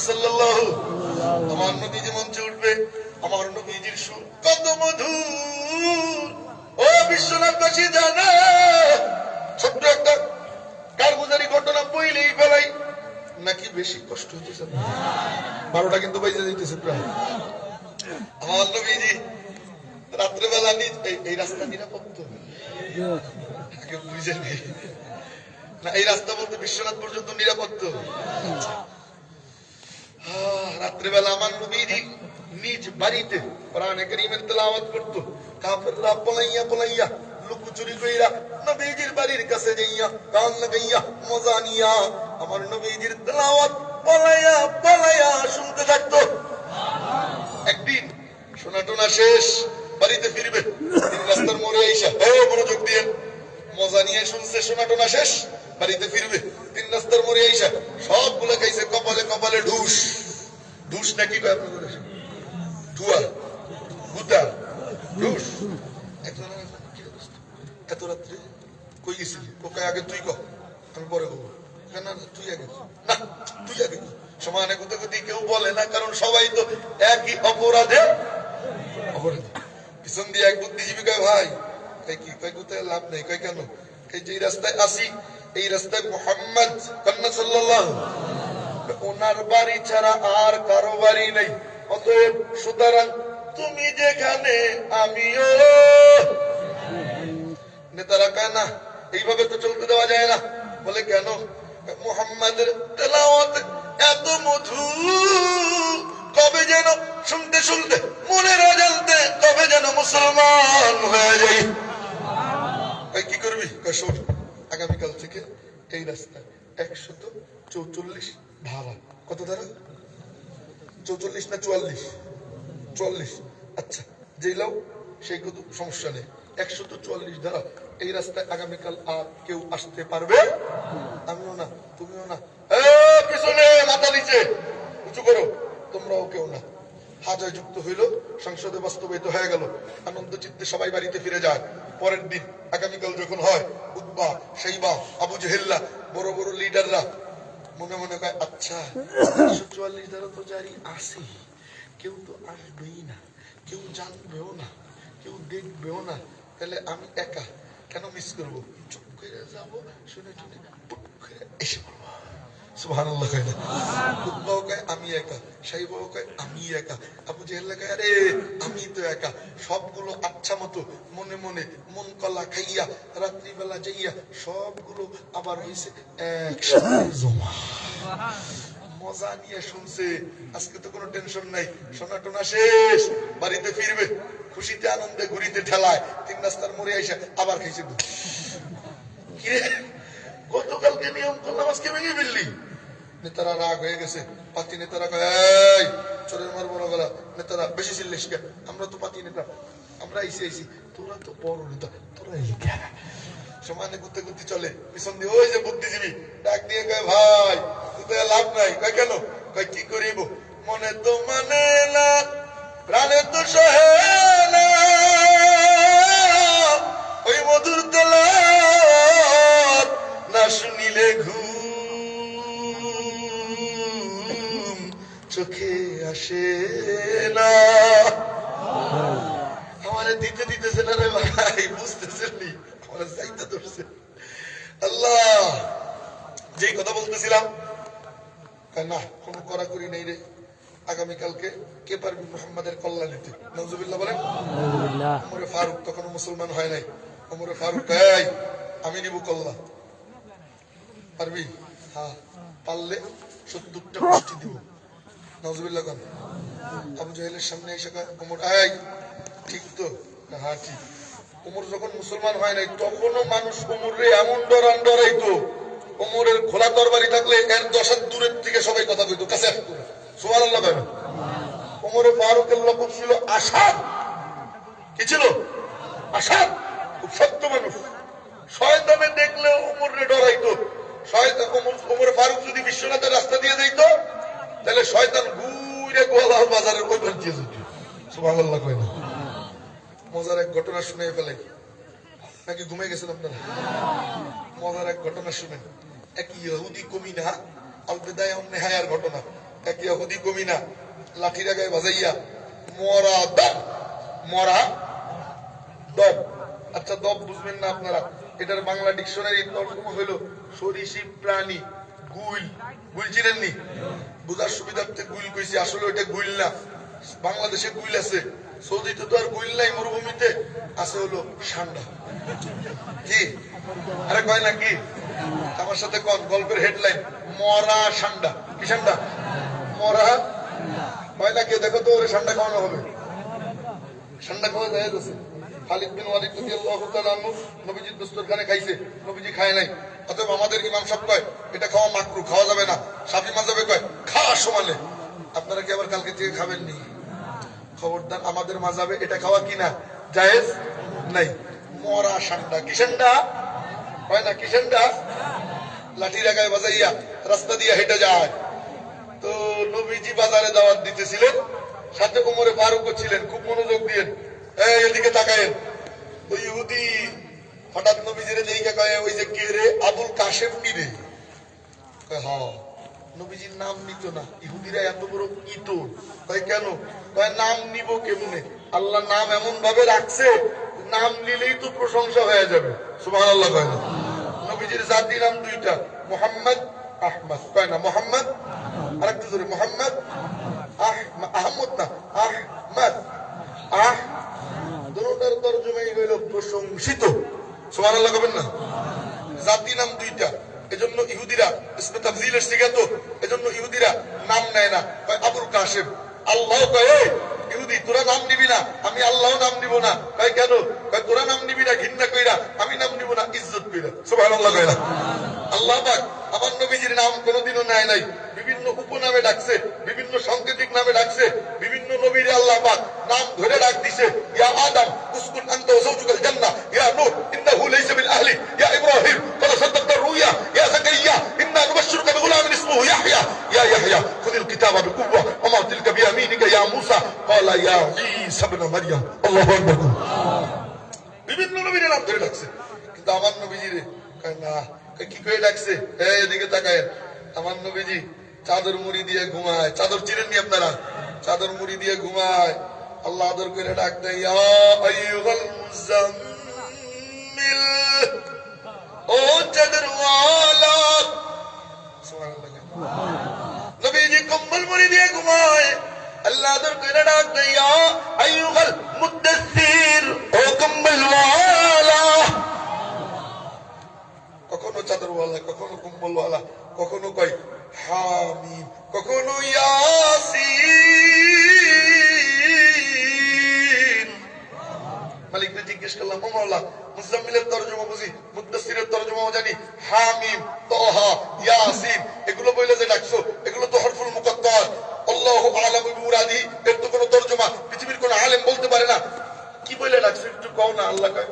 সাল্লাল্লাহু। আমার নবীজি মঞ্চে উঠবে, আমার নবীজির সুর কত মধুর। ও বিশ্বনাথবাসী জানা, ছোট্ট একটা কারগুজারি ঘটনা বইলেই ফেলাই নাকি বেশি কষ্ট হইতেছে? 12টা কিন্তু বাইজে দিতেছে প্রায়। আমার নবীজি রাত্রেবেলা এই রাস্তা নিরাপদ তো বুঝে নেই না, এই রাস্তা বলতে বিশ্বনাথ পর্যন্ত নিরাপদ তো। রাত্রেবেলা আমার নবীজি নিজ বাড়িতে কোরআনে কারীমের তেলাওয়াত করতো। কাফেররা পলাইয়া পলাইয়া লুকোচুরি কইরা নবীজির বাড়ির কাছে যাইয়া কান লাগাইয়া মজা নিয়া আমার নবীজির তেলাওয়াত পলাইয়া পলাইয়া শুনতে থাকতো। একদিন শোনাটোনা শেষ, বাড়িতে ফিরবে, তিন রাস্তার মোড়ে আইসা মনোযোগ দিয়ে মজা নিয়ে শুনছে। শোনাটোনা শেষ, বাড়িতে ফিরবে, তিন রাস্তার মোড়ে আইসা সবগুলো খাইছে কপালে কপালে ঢুস। ঢুস নাকি ধুয়া গুতা ঢুস। এত রাত্রে কই গেছিলি? ওকে আগে তুই কহ, আমি পরে বলবো। না তুই আগে, না তুই আগে। সমানে গুতাগুতি কেউ বলে না, কারণ সবাই তো একই অপরাধে। পিছন দিয়ে এক বুদ্ধিজীবী কয়, ভাই কি কয় গুতায় লাভ নেই। কয় কেন? যে রাস্তায় আসি এই রাস্তায় মুহাম্মদ সাল্লাল্লাহু ওনার বাড়ি ছাড়া আর কারো বাড়ি নেই, অতএব সুতরাং তুমি যেখানে আমিও। নেতারা কয় না, এইভাবে তো চলতে দেওয়া যায় না। বলে কেন? মুহাম্মাদের তেলাওয়াত এত মধুর, কবে যেন শুনতে শুনতে মনের অজান্তে কবে যেন মুসলমান হয়ে যাই। কি করবি? শোন, আগামীকাল থেকে এই রাস্তায় 144 ধারা। কত ধারা? 44 না 44? 44। আচ্ছা, যেইলাও সেই কত সমস্যা নেই। 144 ধারা। এই রাস্তায় আগামীকাল আর কেউ আসতে পারবে? আমিও না, তুমিও না। পিছনে মাথা নিচে উঁচু করো, তোমরাও কেউ না। হাজায় যুক্ত হইল, সংসদে বাস্তবায়িত হয়ে গেল। আনন্দ চিত্তে সবাই বাড়িতে ফিরে যায়। পরের দিন আগামীকাল যখন হয়, উতবা, শাইবা, আবু জেহেল্লা, বড় বড় লিডাররা মনে মনে কয়, আচ্ছা 144 ধারা তো জারি আছে, কেউ তো আসবেই না, কেউ জানবেও না, কেউ দেখবেও না, তাহলে আমি একা কেন মিস করবো? চুপ করে যাবো, শুনে শুনে পুট করে এসে পড়বো। সুবহানাল্লাহ কয় না? উতবাও কয় আমি একা, শাইবাও কয় আমি একা, আবু জেহেল কয় আরে আমি তো একা। সবগুলো আচ্ছা মতো মনে মনে মন কলা খাইয়া রাত্রিবেলা যাইয়া সবগুলো আবার হইছে একসাথে জমা। মজা নিয়ে শুনছে, আজকে তো কোনো টেনশন নাই। শোনাটোনা শেষ, বাড়িতে ফিরবে, খুশিতে আনন্দে ঘুরিতে ঠেলায় তিন রাস্তার মোড়ে আইসা আবার খাইছে। কিরে, গতকালকে নিয়ম করলাম, আজকে ভেঙে ফেললি। নেতারা রাগ হয়ে গেছে। পাতি নেতারা কয়, এই চোরের মার বড় গলা, নেতারা বেশি চিল্লিস কে? আমরা তো পাতি নেতা, আমরা আইসি। তোরা তো বড় নেতা, তোরা এলি কেন? সমানে গুতে গুতি চলে। পিছন দিয়ে ওই যে বুদ্ধিজীবী ডাক দিয়ে কয়, ভাই কোথায় লাভ নাই। কয় কেন? কয় কি করিব, মনে তো মানে না, প্রাণে তো সহে না, ওই মধুর তেলাওয়াত না শুনিলে ঘুম চোখে আসে না। আমারে দিতে দিতেছে না রে ভাই, বুঝতেছেন নি? আমার চাইতে ধরছে। আল্লাহ, যেই কথা বলতেছিলাম, না কোনো কড়াকড়ি নেই রে। আগামীকালকে কে পারবি মুহাম্মাদের কল্যাণীতে? নাউজুবিল্লাহ বলেন। ওমরে ফারুক তখন মুসলমান হয় নাই। ওমরে ফারুক, এই আমি নিব কল্যাণ, পারবি? হ্যাঁ, পারলে 70টা পুষ্টি দিব। নাউজুবিল্লাহ কন। আবু জাহেলের সামনে এসে ওমর, এই ঠিক তো? হ্যাঁ ঠিক। ওমর যখন মুসলমান হয় নাই তখনও মানুষ ওমরে এমন ডরাইতো, ওমরের খোলা তরবারি থাকলে এর 10 হাত দূরের থেকে সবাই কথা কইতো, কাছে আসতো না। সুবহানাল্লাহ কয় না? ওমরে ফারুকের লকব ছিল আসাদ। কি ছিল? আসাদ। খুব শক্ত মানুষ। শয়তানে দেখলে ওমরে ডরাইতো। শয়তান ওমরে ফারুক যদি বিশ্বনাথের রাস্তা দিয়ে দিত, তাহলে শয়তান ঘুরে গোয়ালার বাজারের ওই পাশ দিয়ে যেত। সুবহানাল্লাহ কয় না? মজার এক ঘটনা শুনে ফেলে, নাকি ঘুমে গেছেন আপনারা? মজার এক ঘটনা শুনেন। এক ইহুদি কমিনা আল বিদায়া ওয়ান নিহায়ার ঘটনা। এক ইহুদি কমি না, লাঠির গায়ে বাজাইয়া মরা দব, মরা দব। আচ্ছা দব বুঝবেন না আপনারা, এটার বাংলা ডিকশনারি তর্জমা হইলো সরীসৃপ প্রাণী, গুইল। গুইল চিনেননি? বুঝার সুবিধার্থে গুইল কইছি, আসলে ওইটা গুইল না। বাংলাদেশে গুইল আছে, সৌদিতে তো আর গুইল নাই, মরুভূমিতে আছে হলো ষান্ডা। কি আরে কয় না কি? আমার সাথে কোন গল্পের হেডলাইন, মরা ষান্ডা। কি ষান্ডা? মরা। কয় না কে? দেখো তো ওরে ষান্ডা খাওয়ানো হবে। ষান্ডা খাওয়া যায় আছে। খালিদ বিন ওয়ালিদ রাদিয়াল্লাহু তাআলা আনহু নবীজির দস্তরখানে খাইছে, নবীজি খায় নাই। অতএব আমাদের ইমাম সাহেব কয় এটা খাওয়া মাকরু, খাওয়া যাবে না। শাফি মাযহাবে কয় খাওয়া সমানে। আপনারা কি আবার কালকে থেকে খাবেন নি? খবরদার, আমাদের মাযহাবে এটা খাওয়া কি না, জায়েজ নাই। মরা ষান্ডা। কি ষান্ডা? হয় না কি ষান্ডা? লাঠির গায়ে বাজাইয়া রাস্তা দিয়ে হেঁটে যায়। তো নবীজি বাজারে দাওয়াত দিতেছিলেন, সাথে ওমরে ফারুকও ছিলেন। খুব মনোযোগ দিয়ে এদিকে তাকায়েন। ওই ইহুদি হঠাৎ নবীজিরে দেখে কয়, ওই যে কে রে? আবুল কাশেম নি রে? হ্যাঁ। নবীজির নাম নিত না। ইহুদিরা এত বড় ইতর। কয় কেন? কয় নাম নিব কেমনে? আল্লাহ নাম এমন ভাবে রাখছে, নাম নিলেই তো প্রশংসা হয়ে যাবে। সুবহানাল্লাহ কয় না? নবীজির জাতি নাম দুইটা, মুহাম্মদ, আহমদ। কয় না মুহাম্মদ? আরেকটু জোরে, মুহাম্মদ, আহমদ না, আহমদ। দুটোটার তরজমাই হইল প্রশংসিত। সুবহানাল্লাহ কবেন না? জাতি নাম দুইটা, এজন্য ইহুদিরা ইসমে তাফজিলের শিখাতো, এজন্য ইহুদিরা নাম নেয় না। কয় আবুল কাশেম। আল্লাহ কয় ইহুদি তোরা নাম নিবি না, আমি আল্লাহ নাম নিব না। কয় কেন? কয় তোরা নাম নিবি না ঘৃণা কইরা, আমি নাম নিব না ইজ্জত কইরা। সুবহানাল্লাহ কয় না? আল্লাহ পাক আমার নবীজির নাম কোনোদিনও নেয় নাই। বিভিন্ন উপনামে ডাকছে, বিভিন্ন সাংকেতিক নামে ডাকছে। বিভিন্ন নবীরে আল্লাহ পাক নাম ধরে ডাক দিছে। ইয়া আদম উসকুন আনতা ওয়া যাওজুকাল জান্নাহ, ইয়া নূহ ইন্নাহু লাইসা মিন আহলি, ইয়া ইব্রাহিম ক্বাদ সাদ্দাকতা রুইয়া, ইয়া যাকারিয়া ইন্না নুবাশশিরুকা বিগুলামিন ইসমুহু ইয়াহইয়া, ইয়া ইয়াহইয়া খুযিল কিতাবা বিকুওয়া ওয়া মা তিলকা বিয়ামিনিকা ইয়া মূসা ক্বালা ইয়া ঈসা ইবনে মারইয়াম। আল্লাহু আকবার। বিভিন্ন নবীর নাম ধরে ডাকছে, কিন্তু আমার নবীজিরে কয় না। কি করে ডাকছে? এদিকে তাকায়। আমার নবীজি চাদর মুড়ি দিয়ে ঘুমায়। চাদর চিনেননি আপনারা? চাদর মুড়ি দিয়ে ঘুমায়। আল্লাহ আদর করে ডাক দেয়, ইয়া আইয়ুহাল মুজাম্মিল, ও চাদরওয়ালা। সুবহানাল্লাহ। নবীজি কম্বল মুড়ি দিয়ে ঘুমায়। আল্লাহ আদর করে ডাক দেয়, ইয়া আইয়ুহাল মুদ্দাসসির, ও কম্বলওয়ালা। কখনো চাদরওয়ালা, কখনো কম্বলওয়ালা, কখনো কয় হামিম, কখনো ইয়াসিন। মালিককে জিজ্ঞেস করলাম, ও মাওলা, মুজাম্মিলের তরজমা বুঝি, মুদ্দাসসিরের তরজমাও জানি, হামিম, তাহা, ইয়াসিন এগুলো বলে যে ডাকছো, এগুলো তো হরফুল মুকাত্তার। আল্লাহু আ'লামু বিমুরাদিহি, এর তো কোনো তরজমা পৃথিবীর কোনো আলেম বলতে পারে না। কি বলে ডাকছো একটু কও না। আল্লাহ কয়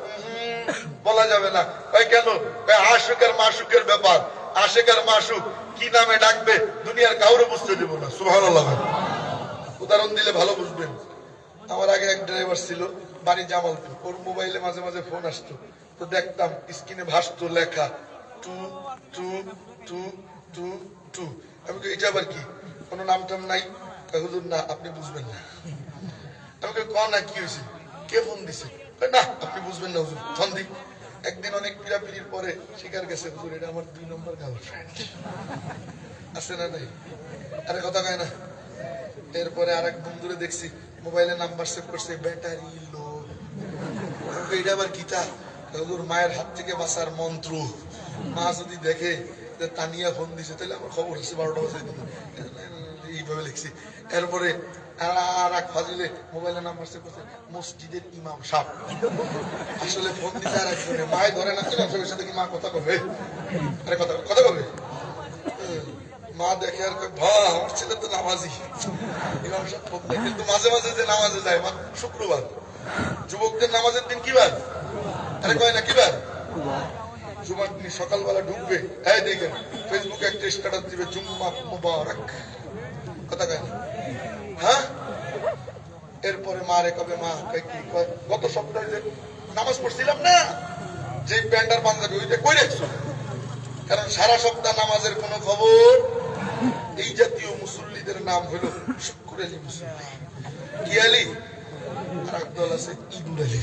বলা যাবে না। কয় কেন? কয় আশিক আর মাশুকের ব্যাপার। আশিক আর মাশুক কি নামে ডাকবে দুনিয়ার কাউরে বুঝতে দেব না। সুবহানাল্লাহ। উদাহরণ দিলে ভালো বুঝবেন। আমার আগে এক ড্রাইভার ছিল, বাড়ি জামালপুর। ওর মোবাইলে মাঝে মাঝে ফোন আসতো, তো দেখতাম স্ক্রিনে ভাসতো লেখা two two two two two. আমি এটা আবার কি? কোনো নাম টাম নাই? হুজুর না, আপনি বুঝবেন না। আমি ক না, কি হয়েছে? কে ফোন দিছে? না আপনি বুঝবেন না হুজুর, ফোন দিই। একদিন অনেক পিড়াপিড়ির পরে স্বীকার গেছে, হুজুর এটা আমার 2 নম্বর গার্লফ্রেন্ড। আছে না নাই? আরে কথা কয় না। এরপরে আরেক বন্ধুরে দেখছি মোবাইলে নাম্বার সেভ করছে ব্যাটারি লো। এটা আবার কিতা? হুজুর মায়ের হাত থেকে বাঁচার মন্ত্র। মা যদি দেখে যে তানিয়া ফোন দিছে, তাহলে আমার খবর হচ্ছে 12টা বাজে। এইভাবে লিখছি। এরপরে আর এক ফাজিলে মোবাইলের নাম্বার সেভ করছে মসজিদের ইমাম সাহেব। আসলে ফোন দিতে আর একজনে, মায় ধরে না, ইমাম সাহেবের সাথে কি মা কথা কবে? আরে কথা কথা কবে? মা দেখে আর ভাই আমার ছেলে তো নামাজি। ইমাম সাহেব ফোন দেয়, কিন্তু মাঝে মাঝে যে নামাজে যায়, শুক্রবার। যুবকদের নামাজের দিন কি বার? আরে কয় না কি বার? জুমার দিন সকালবেলা ঢুকবে, হ্যাঁ দেখেন ফেসবুকে একটা স্ট্যাটাস দিবে জুম্মা মুবারক। কথা কয় না? হ্যাঁ। এরপরে মা রে কবে? মা কি গত সপ্তাহে যে নামাজ পড়ছিলাম না, যে প্যান্ট আর পাঞ্জাবি, ওইটা কই রাখছো? কারণ সারা সপ্তাহ নামাজের কোনো খবর এই জাতীয় মুসল্লিদের নাম হলো শুক্র আলী মুসল্লি। কি আলী? আর একদল আছে ঈদুল আলী,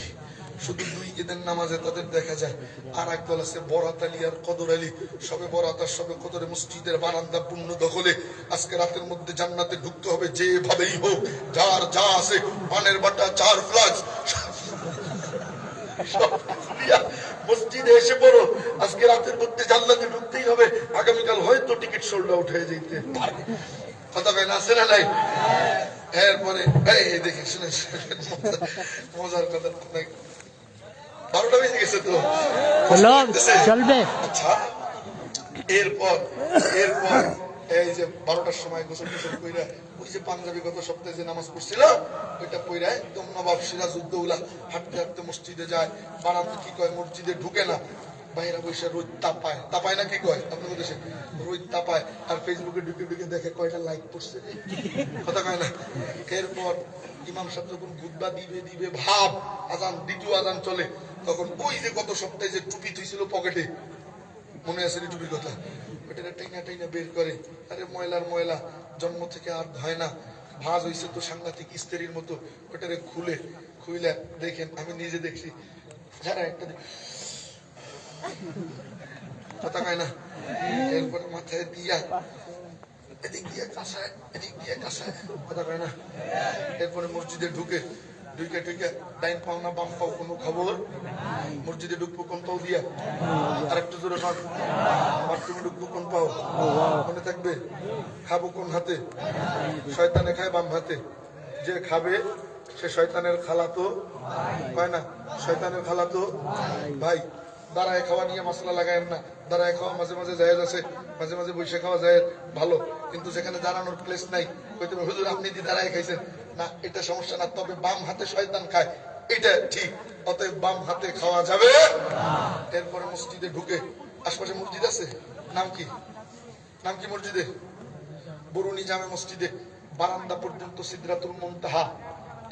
শুধু দুই ঈদের নামাজে তাদের দেখা যায়। আর একদল আছে বরাত আলী আর কদর আলী, সবে বরাত আর সবে কদরে মসজিদের বারান্দা পূর্ণ দখলে। আজকে রাতের মধ্যে জান্নাতে ঢুকতে হবে যেভাবেই হোক, যার যা আছে, পানের বাটা, 4 ফ্লাক্স মসজিদে এসে পড়ো। আজকে রাতের মধ্যে জান্নাতে ঢুকতেই হবে, আগামীকাল হয়তো টিকিট সোল্ড আউট হয়ে যেতে পারে। কথা কয় না, আছে না নাই? এরপরে দেখে শুনে মজার কথা, 12টা বেজে গেছে তো চলবে। আচ্ছা, এরপর এই যে 12টার সময় গোসল টোসল কইরা ওই যে পাঞ্জাবি গত সপ্তাহে যে নামাজ পড়ছিল ওইটা পইরা একদম নবাব সিরাজউদ্দৌলা হাঁটতে হাঁটতে মসজিদে যায়। বারান্দা কি কয়, মসজিদে ঢুকে না, বাইরে বসে রোদ তাপায়, তাপায় না কি কয় আপনাদের দেশে, রোদ তাপায়, আর ফেসবুকে ঢুকে ঢুকে দেখে কয়টা লাইক পড়ছে, কথা কয় না। এরপর ইমাম সাহেব যখন খুতবা দিবে ভাব, আজান, দ্বিতীয় আজান চলে, তখন ওই যে গত সপ্তাহে যে টুপি থইছিল পকেটে, মনে আছে টুপির কথা, ওইটা টাইনা টাইনা বের করে। আরে ময়লার ময়লা, জন্ম থেকে আর ধয় না, ভাজ হয়েছে তো সাংঘাতিক স্ত্রীর মতো, ওটারে খুইলে দেখেন, আমি নিজে দেখছি, যারা একটা কথা কয় না। এরপরে মাথায় দিয়া এদিক দিয়ে কাঁসায়, এদিক দিয়ে কাঁসায়, কথা কয় না। এরপরে মসজিদে ঢুকে ডাইন পাও না বাম পাও কোনো খবর, মসজিদে ঢুকবো কোন পাও দিয়া, আর একটু জোরে বাথরুমে ঢুকবো কোন পাও, মনে থাকবে। খাবো কোন হাতে, শয়তানে খায় বাম হাতে, যে খাবে সে শয়তানের খালাতো, হয় না, শয়তানের খালাতো ভাই। দাঁড়ায় খাওয়া নিয়ে মশলা লাগায় না, দাঁড়ায় খাওয়া মাঝে মাঝে জায়েজ আছে, মাঝে মাঝে বসে খাওয়া যায় ভালো, কিন্তু যেখানে দাঁড়ানোর প্লেস নাই, কইতে হুজুর আপনি দি দাঁড়ায় খাইছেন না, এটা সমস্যা না, তবে বাম হাতে শয়তান খায়, এটা ঠিক, অতএব বাম হাতে খাওয়া যাবে। এরপরে মসজিদে ঢুকে, আশপাশে মসজিদ আছে, নাম কি মসজিদে? বরুণী জামে মসজিদে বারান্দা পর্যন্ত সিদরাতুল মুনতাহা।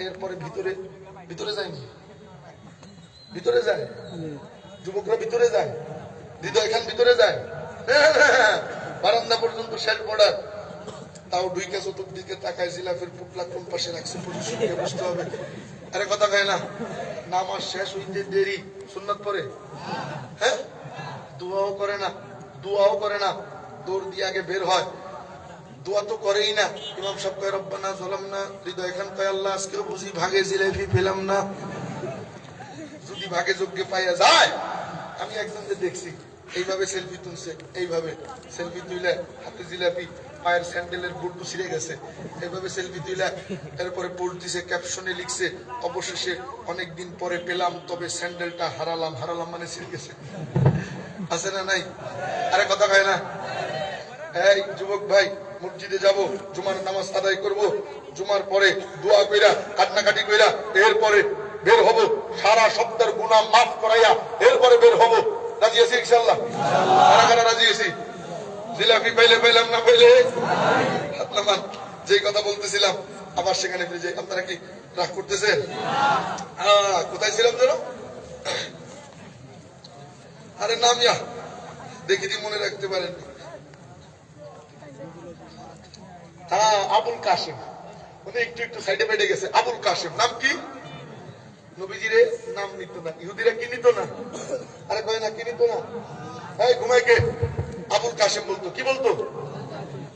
এরপরে ভিতরে যায়নি, ভিতরে যায়, যুবকরা ভিতরে যায়, হৃদয় খান ভিতরে যায়, বারান্দা পর্যন্ত শেষ বর্ডার। তাও ঢুইকা চতুর্দিকে তাকায়, জিলাফের পুটলা কোন পাশে রাখছে বুঝতে হবে। আরে কথা কয় না, নামাজ শেষ হইতে দেরি, সুন্নাত পরে, হ্যাঁ, দোয়াও করে না, দৌড় দিয়ে আগে বের হয়, দোয়া তো করেই না। ইমাম সাহেব কয় রব্বানা যালামনা, হৃদয় খান কয় আল্লাহ আজকেও বুঝি ভাগে জিলাপি পেলাম না, যদি ভাগে যোগ্য পাইয়া যায়। আমি একজনকে দেখছি এইভাবে সেলফি তুলছে, এইভাবে সেলফি তুইলে হাতে জিলাপি, পায়ের স্যান্ডেলের বুটু ছিঁড়ে গেছে, এইভাবে সেলফি তুইলে এরপরে পোস্ট দিছে, ক্যাপশনে লিখছে অবশেষে অনেকদিন পরে পেলাম, তবে স্যান্ডেলটা হারালাম মানে ছিঁড়ে গেছে, আছে না নাই? আরে কথা কয় না। এই যুবক ভাই, মসজিদে যাব, জুমার নামাজ আদায় করব, জুমার পরে দোয়া কইরা কান্নাকাটি কইরা এরপরে বের হব, সারা সপ্তাহের গুনাহ মাফ করাইয়া এরপরে বের হব। রাজি আছি ইনশাআল্লাহ? কারা রাজি আছি? জিলাপি পাইলে পাইলাম, না পাইলে হাত নামান। যেই কথা বলতেছিলাম আবার সেখানে ফিরে যাই। আপনারা কি রাগ করতেছেন? কোথায় ছিলাম যেন? আরে নামিয়া দেখি মনে রাখতে পারেন। হ্যাঁ, আবুল কাশেম, উনি একটু সাইডে বেড়ে গেছে। আবুল কাশেম নাম কি? নবীজিরে নাম নিত না, ইহুদিরা কি নিত না? আরে কয় না, কি নিত না? এই ঘুমাইকে আবুল কাশেম বলতো। কি বলতো?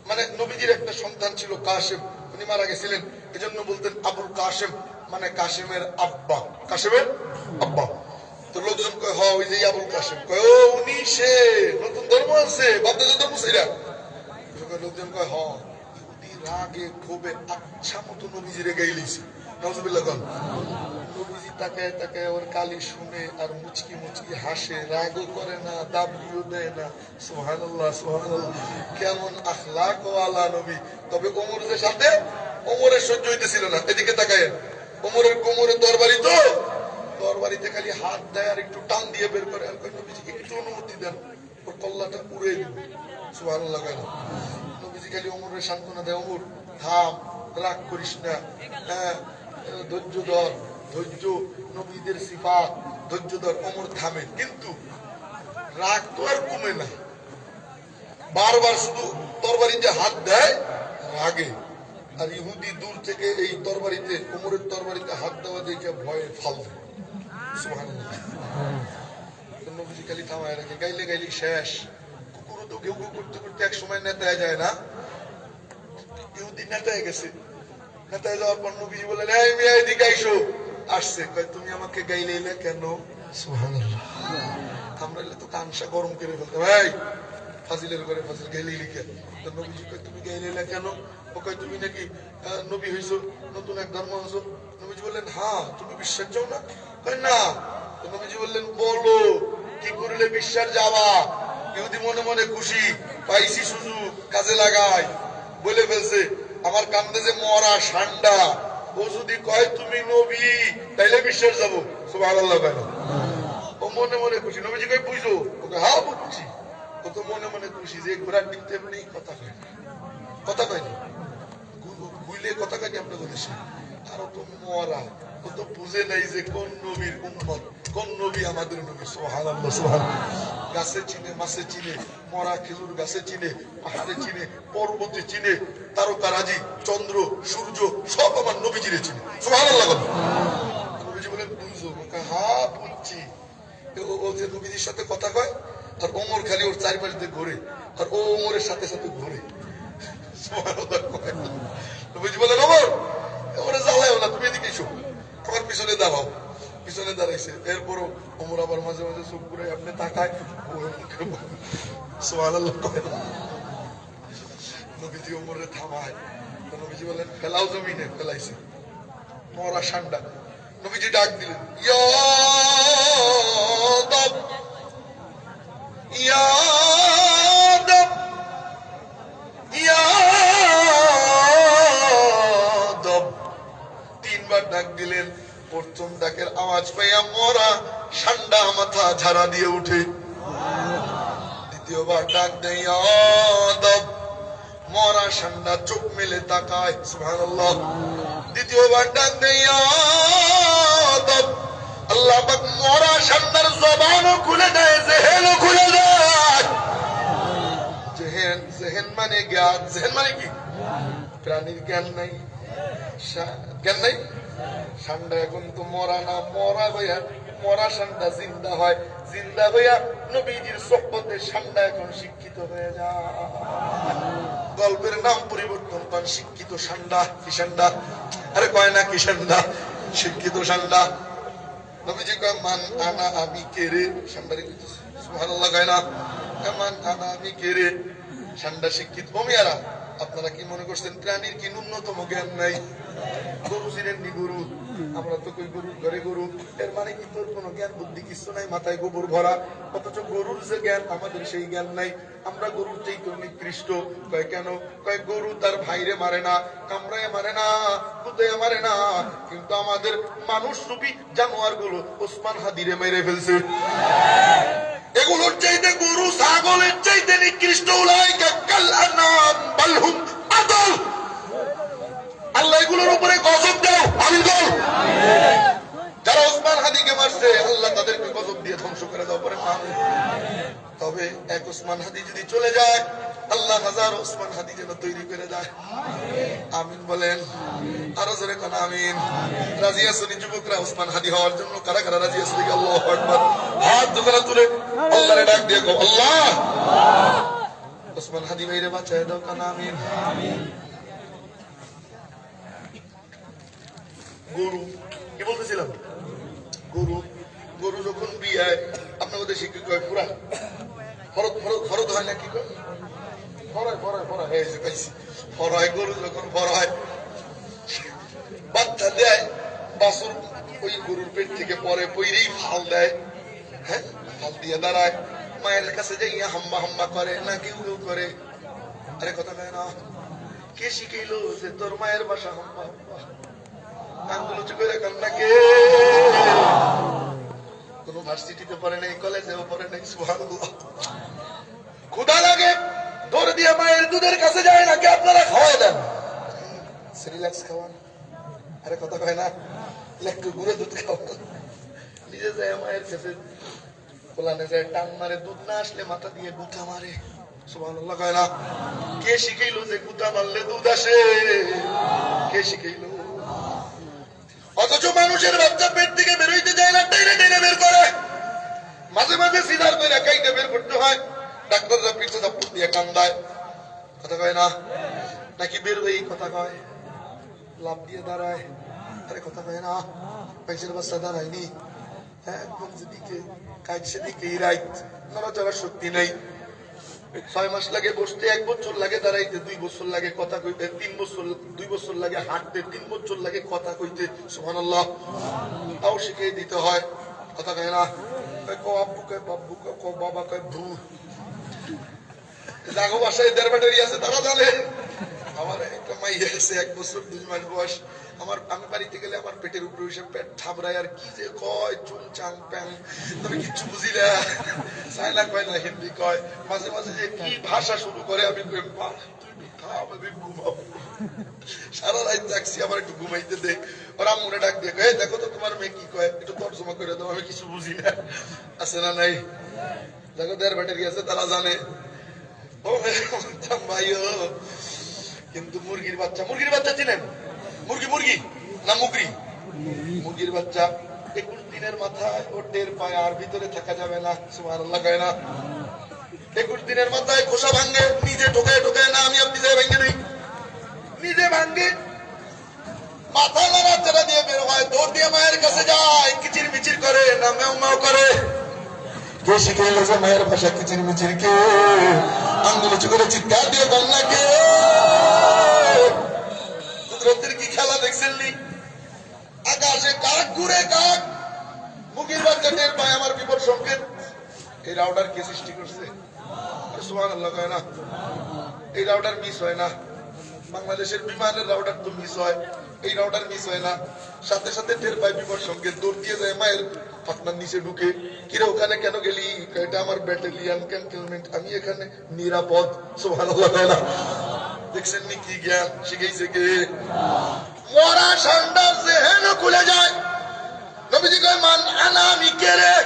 মানে নবীজির একটা সন্তান ছিল কাশেম, উনি মারা গেছিলেন, এজন্য বলতেন আবুল কাশেম, মানে কাশেমের আব্বা, কাশেমের আব্বা। তো লোকজন কয় হ ওই যে আবুল কাশেম, কয় ও উনি সে নতুন ধর্ম আছে, বাপদাদা ধর্ম ছিলা। লোকজন কয় হ, ইহুদি রাগে ক্ষোভে আচ্ছা মতো নবীজিরে গাইলিছে। নাউজুবিল্লাহ কোন। নবীজি তাকায় তাকায় ওর কালি শুনে আর মুচকি মুচকি হাসে, রাগও করে না, দাবিও দেয় না। সুবহানাল্লাহ সুবহানাল্লাহ, কেমন আখলাক ওয়ালা নবী। তবে ওমরের সাথে ওমরের সহ্য হইতেছিল না। এদিকে তাকায়, ওমরের কোমরে তরবারি, তো তরবারিতে খালি হাত দেয় আর একটু টান দিয়ে বের করে, আর কয় নবীজি একটু অনুমতি দেন, ওর কল্লাটা উড়ে দিবে। সুবহানাল্লাহ কয় না। নবীজি খালি ওমরের সান্ত্বনা দেয়, ওমর থাম, রাগ করিস না, হ্যাঁ, ধৈর্য ধর, ধৈর্য নবীদের সিফাত, ধৈর্য ধর। ওমর থামে, কিন্তু রাগ তো আর কমে না, বারবার শুধু তরবারিতে হাত দেয় রাগে, আর ইহুদি দূর থেকে এই তরবারিতে কোমরের তরবারিতে হাত দেওয়া দেখে ভয়ে ফাল দেয়। সুবহানাল্লাহ। নবীজি খালি থামায় রাখে, গাইলে গাইলে শেষ। কুকুরও তো ঘেউ ঘেউ করতে করতে এক সময় নেতায় যায় না, ইহুদি নেতায় গেছে। নেতায় যাওয়ার পর নবীজি বললেন, এই মিয়া এদিকে আইসো। আসছে, কয় তুমি আমাকে গাইলে এলে কেন? সুবহানাল্লাহ। আমরা এলে তো কানসা গরম করে ফেলতাম, এই ফাজিলের ঘরে ফাজিল গাইলে লিখে। তো নবীজি কয় তুমি গাইলে এলে কেন? ও কয় তুমি নাকি নবী হইছো, নতুন এক ধর্ম হইছো। নবীজি বললেন, হ্যাঁ, তুমি বিশ্বাস চাও না? কয় না। তো নবীজি বললেন, বলো কি করলে বিশ্বাস যাবা? ইহুদি মনে মনে খুশি, পাইছি সুযোগ, কাজে লাগাই। বলে ফেলছে, আমার কান্দে যে মরা ঠান্ডা, ও যদি কয় তুমি নবী তাইলে বিশ্বাস যাবো। সুবহানাল্লাহ। কেন? ও মনে মনে খুশি। নবীজি কয় বুঝো? ওকে হ্যাঁ বুঝছি। ও তো মনে মনে খুশি যে ঘোড়ার ঠিক তেমনি কথা কয় না, কথা কয় না, বুঝলে কথা কয় আমরা বলেছি। আর ও তো মরা, ও তো বুঝে নাই যে কোন নবীর উম্মত, কোন নবী আমাদের নবী। সুবহানাল্লাহ, সুবহানাল্লাহ। গাছে চিনে, মাছে চিনে, মরা খেজুর গাছে চিনে, পাহাড়ে চিনে, পর্বতে চিনে, তারকারাজি, চন্দ্র, সূর্য সব আমার নবীজিরে চিনে। সুবহানাল্লাহ। নবীজি বলেন বুঝো? হ্যাঁ বুঝছি। ও যে নবীজির সাথে কথা কয়, আর ওমর খালি ওর চারিপাশ দিয়ে ঘুরে, আর ও ওমরের সাথে সাথে ঘুরে। নবীজি বলেন, ওমর ওমরে জ্বালায়ও না, তুমি এদিকে এসো, আমার পিছনে দাঁড়াও। পিছনে দাঁড়াইছে। এরপরও ওমর আবার মাঝে মাঝে চোখ ঘুরে আপনি তাকায়। সুবহানাল্লাহ। নবীজি ওমরে থামায়। নবীজি বলেন ফেলাও জমিনে। ফেলাইছে, মরা ঠান্ডা। নবীজি ডাক দিলেন, ইয়া দব, ইয়া দব, ইয়া দব। তিনবার ডাক দিলেন। প্রথম ডাকের আওয়াজ পাইয়া মরা ঠান্ডা মাথা ঝাড়া দিয়ে উঠে। দ্বিতীয়বার ডাক দেয়, ইয়া দব, মরা ঠান্ডা চোখ মেলে তাকায়। সুবহানাল্লাহ। দ্বিতীয়বার ডাক দেয়, ইয়া দব, আল্লাহ পাক মরা ঠান্ডার জবানও খুলে দেয়, জেহেনও খুলে দেয়। জেহেন, জেহেন মানে জ্ঞান। জেহেন মানে কি? প্রাণীর জ্ঞান নাই, জ্ঞান নাই। ঠান্ডা এখন তো মরা না, মরা হইয়া মরা ঠান্ডা জিন্দা হয়, জিন্দা হইয়া নবীজির সোহবতে ঠান্ডা এখন শিক্ষিত হয়ে যায়। গল্পের নাম পরিবর্তন পান, শিক্ষিত ঠান্ডা। কি ঠান্ডা? আরে কয় না কি ঠান্ডা? শিক্ষিত ঠান্ডা। নবীজি কয় মান আনা, আমি কে রে? ঠান্ডারে কইতেছে। সুবহানাল্লাহ। কয় না মান আনা, আমি কে রে? ঠান্ডা শিক্ষিত। ভূমিয়ারা, আপনারা কি মনে করছেন প্রাণীর কি ন্যূনতম জ্ঞান নাই? গরু চিনেননি? গরু, আমরা তো কই গরুর ঘরে গরু, এর মানে কি তোর কোনো জ্ঞান বুদ্ধি কিছু নাই, মাথায় গোবর ভরা। অথচ গরুর যে জ্ঞান, আমাদের সেই জ্ঞান নাই। আমরা গরুর চেয়ে তো নিকৃষ্ট। কয় কেন? কয় গরু তার ভাইরে মারে না, কামড়ায় মারে না, কুদায় মারে না, কিন্তু আমাদের মানুষ রূপী জানোয়ার গুলো ওসমান হাদিরে মেরে ফেলছে। এগুলোর চাইতে গরু ছাগলের চাইতে নিকৃষ্ট। উলাইকা কাল আনাম বাল হুম আদল। আল্লাহ এগুলোর উপরে গজব দাও। আমিন বল। যারা ওসমান হাদিকে মারছে, আল্লাহ তাদেরকে গজব দিয়ে ধ্বংস করে দাও। পরে আমিন। তবে এক ওসমান হাদি যদি চলে যায়, আল্লাহ হাজার ওসমান হাদি যেন তৈরি করে দেয়। আমিন বলেন। আরো জোরে কোন আমিন। রাজি আছেন যুবকরা ওসমান হাদি হওয়ার জন্য? কারা কারা রাজি আছে? আল্লাহু আকবার। হাত দুখানা তুলে আল্লাহরে ডাক দিয়ে গো, আল্লাহ ওসমান হাদি ভাইরে বাঁচায় দাও। কোন আমিন। গরু কি বলতেছিলাম? গরু, গরু যখন বিয়ায় আপনার দেশে কি কয়? পুরা ফরত, ফরত, ফরত হয় না? কি কয়? ফরায়, ফরায়, ফরায়। এই যে পাইছি, ফরায়। গরু যখন ফরায়, বাচ্চা দেয়, বাছুর ওই গরুর পেট থেকে পরে পইরেই ফাল দেয়। হ্যাঁ, ফাল দিয়ে দাঁড়ায়, মায়ের কাছে যাইয়া হাম্বা হাম্বা করে না, কেউ কেউ করে। আরে কথা কয় না। কে শিখাইলো যে তোর মায়ের বাসা হাম্বা হাম্বা? আঙ্গুল উঁচু করে কান্না কে? কোন ভার্সিটিতে পড়ে নাই, কলেজেও পড়ে নাই। সুবহানাল্লাহ। ক্ষুধা লাগে, ধরে দিয়ে মায়ের দুধের কাছে যায় নাকি আপনারা খাওয়াই দেন? রিল্যাক্স খাওয়ান। আরে কথা কয় না। একটু গুঁড়ো দুধ খাওয়ান। নিজে যায় মায়ের কাছে, কোলানে যায়, টান মারে, দুধ না আসলে মাথা দিয়ে গুঁথা মারে। সুবহানাল্লাহ কয় না? কে শিখাইলো যে কুতা মারলে দুধ আসে? কে শিখাইলো? অথচ মানুষের বাচ্চা পেট থেকে বেরোইতে যায় না, টেনে টেনে বের করে। মাঝে মাঝে সিজার করে কাইতে বের করতে হয়, ডাক্তাররা পিঠে চাপড় দিয়ে কান্দায়। কথা কয় না? নাকি বের হয়েই কথা কয়, লাভ দিয়ে দাঁড়ায়। আরে কথা কয় না? পেটের বাচ্চা দাঁড়ায়নি, একদম যেদিকে কাজ সেদিকেই রাইট, নড়াচড়ার শক্তি নেই। 6 মাস লাগে বসতে, 1 বছর লাগে দাঁড়াইতে, 2 বছর লাগে কথা কইতে, 2 বছর লাগে হাঁটতে, 3 বছর লাগে কথা কইতে। সুবহানাল্লাহ। তাও শিখিয়ে দিতে হয়। কথা কয় না? কয় আব্বু, কয় বাব্বু, কয় বাবা, কয় ভু। জাগো বাসায় 1.5 ব্যাটারি আছে, তারা জানে। আমার একটা মাইয়া আছে 1 বছর 2 মাস বয়স। আমি বাড়িতে গেলে আমার পেটের উপরে এসে পেট থাবড়ায়, আর কি যে কয় চুন চাং প্যাং, তবে কিছু বুঝি না। সাইলা কয় না, হিন্দি কয়। মাঝে মাঝে যে কি ভাষা শুরু করে, আমি তুই থাম, আমি ঘুমাবো। সারা রাত জাগছি, আমার একটু ঘুমাইতে দে। ওরা মনে ডাক দিয়ে কয়, দেখো তো তোমার মেয়ে কি কয়, একটু তর্জমা করে দাও, আমি কিছু বুঝি না। আছে না নাই? দেখো 1.5 ব্যাটারি আছে, তারা জানে। ও ভাইও, কিন্তু মুরগির বাচ্চা চিনেন? মুরগি না মুগরি? মুরগির বাচ্চা 21 দিনের মাথায় ও টের পায়, আর ভিতরে থাকা যাবে না। সুবহানাল্লাহ কয় না? 21 দিনের মাথায় খোসা ভাঙ্গে, নিজে ঢোকায় না, আমি আপনি যাই ভাঙ্গে নেই, নিজে ভাঙ্গে, মাথা নাড়াচাড়া দিয়ে বের হয়, দৌড় দিয়ে মায়ের কাছে যায়, কিচির মিচির করে না, মেও মেও করে। কে শিখাইলো যে মায়ের ভাষা কিচির মিচির? কে? আঙ্গুল উঁচু করে চিৎকার দিয়ে বলনা কে? কুদরতের কি খেলা দেখছেন নি? আকাশে কাক ঘুরে, কাক মুরগির বাচ্চা টের পায় আমার বিপদ সংকেত। এই রাউটার কে সৃষ্টি করছে? সুবহানাল্লাহ কয় না? এই রাউটার মিস হয় না। বাংলাদেশের বিমানের রাউটার তো মিস হয়, এই রাউটার মিস হয় না। সাথে সাথে টের পায় বিপদ সংকেত, দৌড় দিয়ে যায় মায়ের পাখনার নিচে ঢুকে। কিরে ওখানে কেন গেলি? এটা আমার ব্যাটালিয়ান ক্যান্টনমেন্ট, আমি এখানে নিরাপদ। সুবহানাল্লাহ কয় না? দেখছেন নি কি জ্ঞান শিখাইছে কে? মরা ঠান্ডার জেহেন খুলে যায়। নবীজি কয়, মান আনা, আমি কে রে?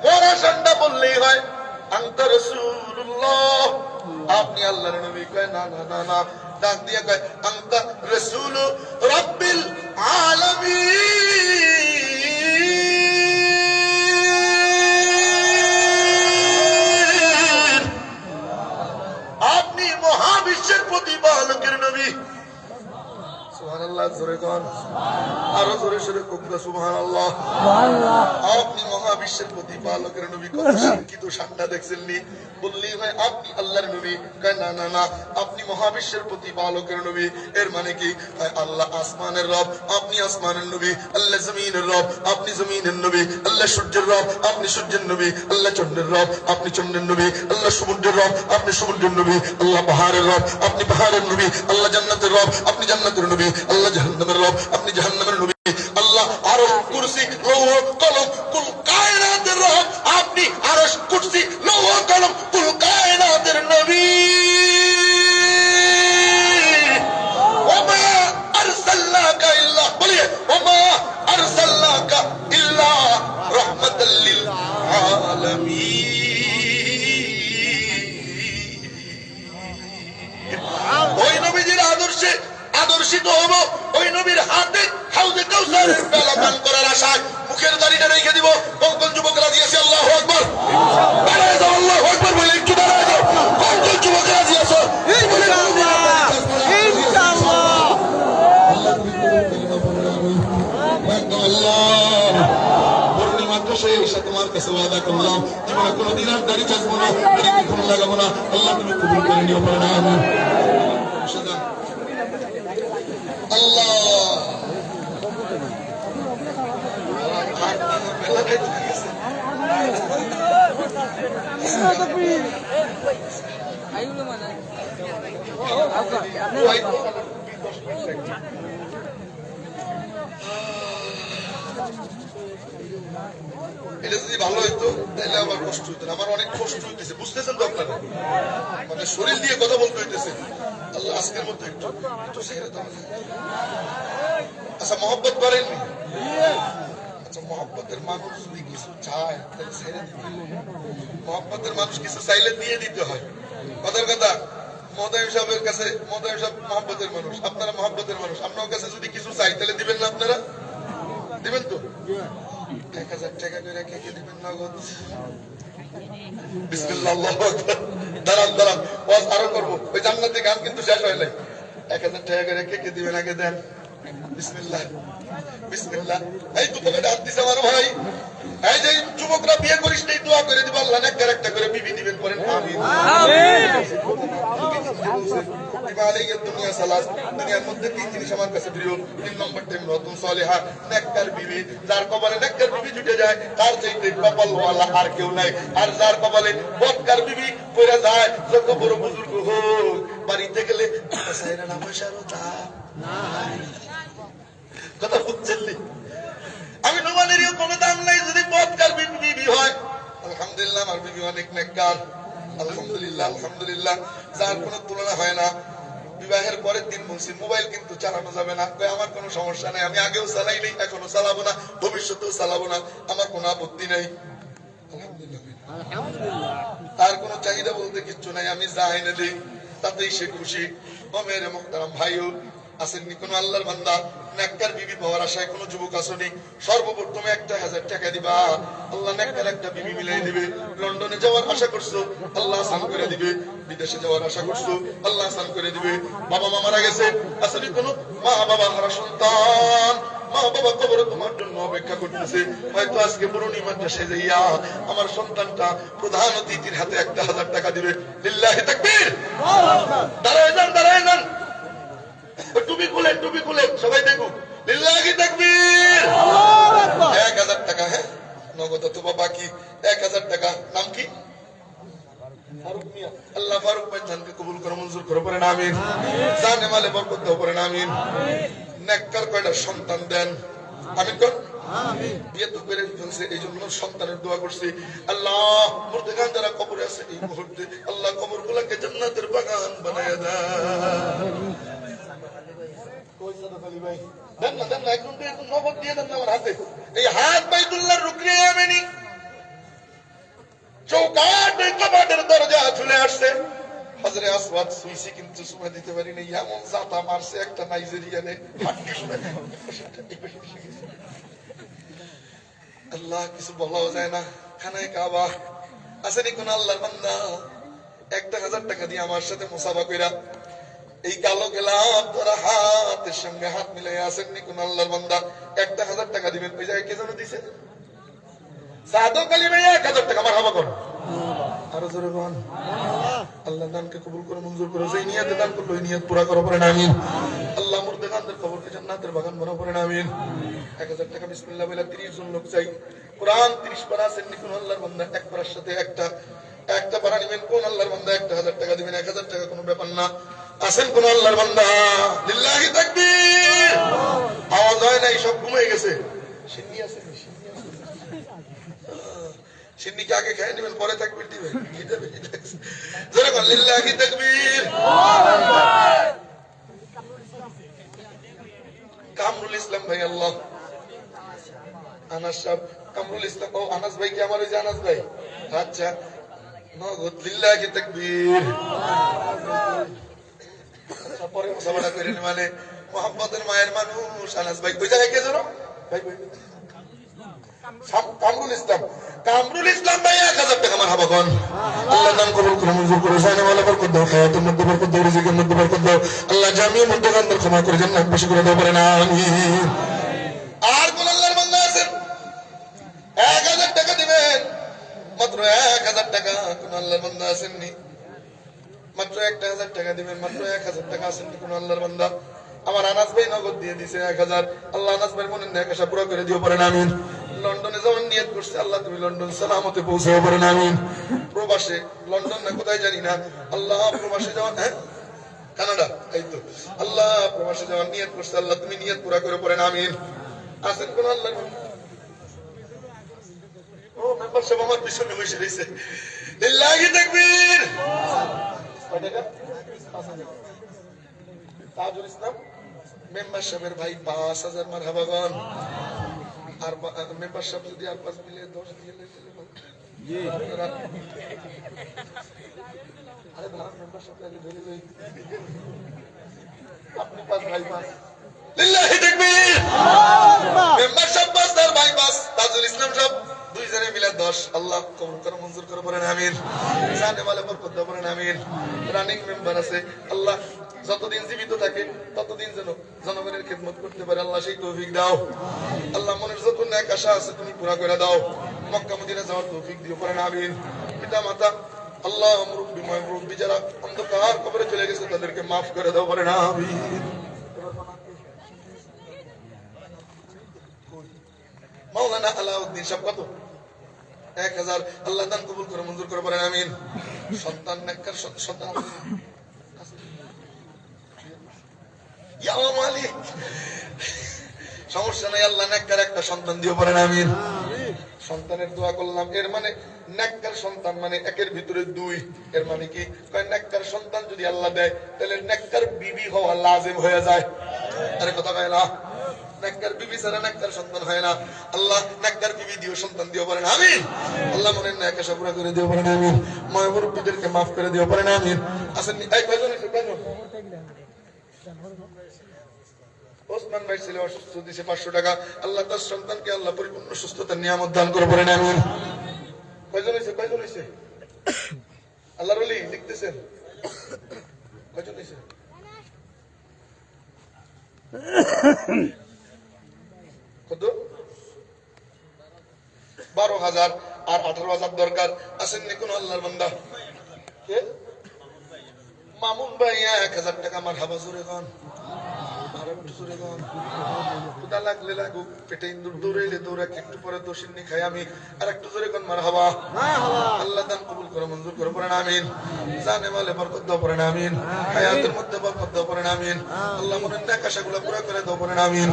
মরা ঠান্ডা বললেই হয়, আনতা রাসূলুল্লাহ, আপনি আল্লাহর নবী। কয় না না না না, ডাক দিয়ে কয়, আনতা রাসূল রাব্বিল আলামিন, আপনি মহাবিশ্বের প্রতিপালকের নবী। সুবহানাল্লাহ, জোরে কোন, আরো জোরে সরে কোন সুবহানাল্লাহ। আপনি মহাবিশ্বের প্রতিপালকের নবী। কত শিক্ষিত ঠান্ডা দেখছেন নি? বললেই হয় আপনি আল্লাহর নবী। কয় না না না, আপনি মহাবিশ্বের প্রতিপালকের নবী। এর মানে কি? আল্লাহ আসমানের রব, আপনি আসমানের নবী। আল্লাহ জমিনের রব, আপনি জমিনের নবী। আল্লাহ সূর্যের রব, আপনি সূর্যের নবী। আল্লাহ চন্দ্রের রব, আপনি চন্দ্রের নবী। আল্লাহ সমুদ্রের রব, আপনি সমুদ্রের নবী। আল্লাহ পাহাড়ের রব, আপনি পাহাড়ের নবী। আল্লাহ জান্নাতের রব, আপনি জান্নাতের নবী। আল্লাহ জাহান্নামের রব, আপনি জাহান্নামের নবী। আল্লাহ আরশ, কুরসি, লৌহ, কলম, কুল কায়নাতের রব, আপনি আরশ, কুরসি, লৌহ, কলম, কুল কায়নাতের নবী। ওমা আরসালনাকা ইল্লা, বলিয়ে ওমা আরসালনাকা ইল্লা রাহমাতাল লিল আলামিন। ওই নবীজির আদর্শে আদর্শিত হবো, ওই নবীর হাতে হাউজে কাউসারের পেলা পান করার আশায় মুখের দাড়িটা রেখে দিব। কোন কোন যুবকরা দিয়েছে আল্লাহু আকবার? দাঁড়ায় যাও, আল্লাহু আকবার বলে একটু দাঁড়ায় যাও। কোন কোন যুবকরা দিয়েছো? তোমার কাছে ওয়াদা করলাম, জীবনে কোনোদিন আর দাড়ি চাচবো না, দাড়ি কখনো লাগাবো না। আল্লাহ তুমি কবুল করে নিও, পড়ে না আমি আল্লাহ। এটা যদি ভালো হইতো তাহলে আমার কষ্ট হইতো না। আমার অনেক কষ্ট হইতেছে, বুঝতেছেন তো আপনারা? মানে শরীর দিয়ে কথা বলতে হইতেছে। আল্লাহ আজকের মধ্যে একটু ছেড়ে দাও। আচ্ছা, মহব্বত করেননি? আচ্ছা, মহব্বতের মানুষ যদি কিছু চায় তাহলে ছেড়ে দিতে হয়। মহব্বতের মানুষ কিছু চাইলে দিয়ে দিতে হয়। কথার কথা, মোহতামিম সাহেবের কাছে, মোহতামিম সাহেব মহব্বতের মানুষ, আপনারা মহব্বতের মানুষ, আপনার কাছে যদি কিছু চাই তাহলে দিবেন না? আপনারা দিবেন তো? 1000 টাকা করে রেখে দিবেন নগদ। বিসমিল্লাহ, আল্লাহু আকবার। দাঁড়ান দাঁড়ান, ওয়াজ আরো করবো। ওই জান্নাতি গান কিন্তু শেষ হয় নাই। 1000 টাকা করে রেখে দিবেন, আগে দেন। বিসমিল্লাহ বিসমিল্লাহ। এই তো পকেটে হাত দিছে আমার ভাই। এই যে যুবকরা বিয়ে করিস নাই, দোয়া করে দিব আল্লাহ নেককার একটা করে বিবি দিবেন, করেন আমিন আমিন। দুনিয়া সালাস, দুনিয়ার মধ্যে 3 জিনিস আমার কাছে প্রিয়। 3 নম্বরটা ইমরাতুন সালিহা, নেককার বিবি। যার কপালে নেককার বিবি জুটে যায় তার চাইতে কপালওয়ালা আর কেউ নাই। আর যার কপালে বদকার বিবি পড়ে যায়, যত বড় বুজুর্গ হোক, বাড়িতে গেলে সাইরা না পয়সারও দাম নাই। কথা বুঝছেন? আমি নোমানেরও কোনো দাম নাই যদি বদকার বিবি হয়। আলহামদুলিল্লাহ, আমার বিবি অনেক নেককার। আলহামদুলিল্লাহ আলহামদুলিল্লাহ, যার কোনো তুলনা হয় না। বিবাহের পরের দিন বলছি মোবাইল কিন্তু চালানো যাবে না। আমার কোনো সমস্যা নেই, আমি আগেও চালাই নাই, এখনো চালাবো না, ভবিষ্যতেও চালাবো না, আমার কোনো আপত্তি নেই। আলহামদুলিল্লাহ, তার কোনো চাহিদা বলতে কিচ্ছু নাই, আমি যা এনে দিই তাতেই সে খুশি। ও মেরে মুহতারাম ভাইও আসেননি কোন আল্লাহর বান্দা নেককার বিবি পাওয়ার আশায় কোন যুবক আসেনি, সর্বপ্রথমে 1000 টাকা দিবা, আল্লাহ নেককার একটা বিবি মিলাই দিবে। লন্ডনে যাওয়ার আশা করছো, আল্লাহ আসান করে দিবে। বিদেশে যাওয়ার আশা করছো, আল্লাহ আসান করে দিবে। বাবা মা মারা গেছে, আসলে কোন মা বাবা হারা সন্তান, মা বাবা কবরে তোমার জন্য অপেক্ষা করতেছে। হয়তো আজকে পূর্ণিমাটা সেজেইয়া আমার সন্তানটা প্রধান অতিথির হাতে 1000 টাকা দিবে। লিল্লাহি তাকবীর। দাঁড়ায় যান, দাঁড়ায় যান, টুপি খুলেন, টুপি খুলেন, সবাই দেখুন। লিল্লাহি তাকবীর। 1000 টাকা, হ্যাঁ নগদ অথবা বাকি 1000 টাকা। নাম কি? ফারুক মিয়া। আল্লাহ ফারুক ভাই জানকে কবুল করে, মঞ্জুর করে, পড়েন আমিন। জানে মালে বরকত দাও, পড়েন আমিন। নেককার কয়টা সন্তান দেন, আমিন কোন। বিয়ে তো করে ফেলছে, এই জন্য সন্তানের দোয়া করছি। আল্লাহ মুর্দেগান যারা কবরে আছে এই মুহূর্তে, আল্লাহ কবর গুলাকে জান্নাতের বাগান বানায় দেন। দেন না, দেন না, একদম নগদ দিয়ে দেন না আমার হাতে। এই হাত বাইতুল্লাহর রুকনে আমেনি, চৌকাট কবাটের দরজা চলে আসছে। হযরত আসওয়াদ সুইসি কিন্তু সুমা দিতে পারিনি, এমন জাতা মারছে একটা নাইজেরিয়ানে। আল্লাহ কিছু বলাও যায় না। খানায় কাবা আসেনি কোন আল্লাহর বান্দা 1000 টাকা দিয়ে আমার সাথে মুসাফা কইরা এই কালো গেলাম তোরা হাতের সঙ্গে হাত মিলাই আসেননি কোন আল্লাহর বান্দা 1000 টাকা দিবেন। ওই জায়গায় কে যেন দিছে? সাদক আলী ভাই 1000 টাকা। আমার হাবা করো আরো জোরে বল। আল্লাহ দানকে কবুল করে, মঞ্জুর করে। যেই নিয়তে দান করলো ওই নিয়ত পুরা করো, পড়েন আমিন। আল্লাহ মুর্দেগানদের কবরকে জান্নাতের বাগান বানাও, পড়েন আমিন। 1000 টাকা বিসমিল্লাহ বলে 30 জন লোক চাই। কোরআন 30 পারা আসেননি কোন আল্লাহর বান্দা, এক পারার সাথে একটা পারা নিবেন কোন আল্লাহর বান্দা 1000 টাকা দিবেন। 1000 টাকা কোনো ব্যাপার না। আসেন কোন আল্লাহর বান্দা? লিল্লাহি তাকবীর। আওয়াজ হয় নাই, সব ঘুমিয়ে গেছে। সিন্নি আছে, সিন্নিকে আগে খেয়ে নেবেন, পরে তাকবীর দিবেন। জোরে বল লিল্লাহি তাকবীর। কামরুল ইসলাম ভাই, আল্লাহ আনাস সাহেব, কামরুল ইসলাম। ও আনাস ভাই কি আমার? ওই যে আনাস ভাই, আচ্ছা নগদ লিল্লাহি তাকবীর। পরে মুসাফাটা করেন, মানে মোহাম্মদের মায়ের মানুষ আনাস ভাই। ওই জায়গায় কে যেন ভাই? কামরুল ইসলাম। কামরুল ইসলাম ভাই 1000 টাকা। আমার হাবা কোন আল্লাহ দান কবুল করে, মঞ্জুর করে। জানে মালে বরকত দাও, হায়াতের মধ্যে বরকত দাও, রিজিকের মধ্যে বরকত দাও। আল্লাহ জামিয়া মুর্দেগানদের ক্ষমা করে জান্নাত বেশি করে দাও, পারে না আমিন। আর কোন আল্লাহর বান্দা আছেন 1000 টাকা দিবেন? মাত্র 1000 টাকা। কোন আল্লাহর বান্দা আসেননি? মাত্র 1000 টাকা দিবেন, মাত্র 1000 টাকা। আসেননি কোন আল্লাহর বান্দা? আমার আনাস ভাই নগদ দিয়ে দিছে 1000। আল্লাহ আনাস ভাই মনের নেক আশা পুরো করে দিও, পারেন আমিন। লন্ডনে যাওয়ার নিয়ত করছে, আল্লাহ তুমি লন্ডন সালামতে পৌঁছাও, পারেন আমিন। প্রবাসে, লন্ডন না কোথায় জানি না, আল্লাহ প্রবাসে যাওয়ার, হ্যাঁ কানাডা, এই তো আল্লাহ প্রবাসে যাওয়ার নিয়ত করছে, আল্লাহ তুমি নিয়ত পুরা করে, পড়েন আমিন। আসেন কোন আল্লাহ? ও মেম্বার সাহেব আমার পিছনে বসে রয়েছে। লিল্লাহি তাকবীর। তাজুল ইসলাম মেম্বার সাহেবের ভাই 5000। মারহাবা গন। আর মেম্বারশিপ যদি আর 5 মিলে 10 দিয়ে তাহলে জি আরে ভাই মেম্বারশিপ আগে ধরে যাই আপনি 5 ভাই 5 লিল্লাহি তাকবীর আল্লাহ মেম্বারশিপ 5 তার ভাই 5 তাজুল ইসলাম সব দুই জনে মিলে 10 আল্লাহ কবুল করে মঞ্জুর করে বলেন আমিন জানে वाले বরকত দাও বলেন আমিন রানিং মেম্বার আছে আল্লাহ যতদিন জীবিত থাকে ততদিন যেন জনগণের খিদমত করতে পারে আল্লাহ সেই তৌফিক দাও আল্লাহ মনের যত নেক আশা আছে তুমি পুরা করে দাও মক্কা মদিনা যাওয়ার তৌফিক দিও পড়েন আমিন পিতা মাতা আল্লাহ মুরব্বি যারা অন্ধকার কবরে চলে গেছে তাদেরকে মাফ করে দাও পড়েন আমিন মাওলানা আলাউদ্দিন সাহেব কত 1000 আল্লাহ দান কবুল করে মঞ্জুর করে পড়েন আমিন সন্তান নেককার সন্তান ইয়া মালিক সমস্যা নাই আল্লাহ নেককার একটা সন্তান দিও পড়েন আমিন সন্তানের দোয়া করলাম এর মানে নেককার সন্তান মানে একের ভিতরে 2 এর মানে কি কয় নেককার সন্তান যদি আল্লাহ দেয় তাহলে নেককার বিবি হওয়া লাজিম হয়ে যায় আরে কথা কয় না নেককার বিবি ছাড়া নেককার সন্তান হয় না আল্লাহ নেককার বিবি দিও সন্তান দিও বলেন আমিন আল্লাহ মনের নেক আশা পুরা করে দিও বলেন আমিন মা মুরব্বিদেরকে maaf করে দিও বলেন আমিন আসেন এই কয়জন আছে কয়জন ওসমান ভাই ছেলে অসুস্থ দিয়েছে 500 টাকা আল্লাহ তার সন্তানকে আল্লাহ পরিপূর্ণ সুস্থতার নিয়ামত দান করে বলেন আমিন কয়জন হইছে আল্লাহর ওলি লিখতেছেন কয়জন হইছে কত 12,000 আর 18,000 দরকার আসেন নি কোন আল্লাহর বান্দা কে মামুন ভাই 1000 টাকা মারহাবা জোরে গান আর একটু জোরে গান খুদা লাগলে লাগুক পেটে ইন্দুর দৌড়াইলে দৌড়া একটু পরে দোষিনী খাই আমি আর একটু জোরে গান মারহাবা আল্লাহ দান কবুল করে মঞ্জুর করে পড়েন আমিন জানে মালে বরকত দাও পড়েন আমিন হায়াতের মধ্যে বরকত দাও পড়েন আমিন আল্লাহ মনের নেক আশাগুলো পুরো করে দাও পড়েন আমিন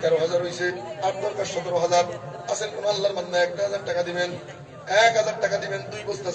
13,000 হইছে আর দরকার 17,000 আছেন কোন আল্লাহর বান্দা 1,000 টাকা দিবেন 1000 টাকা দিবেন 2 বস্তা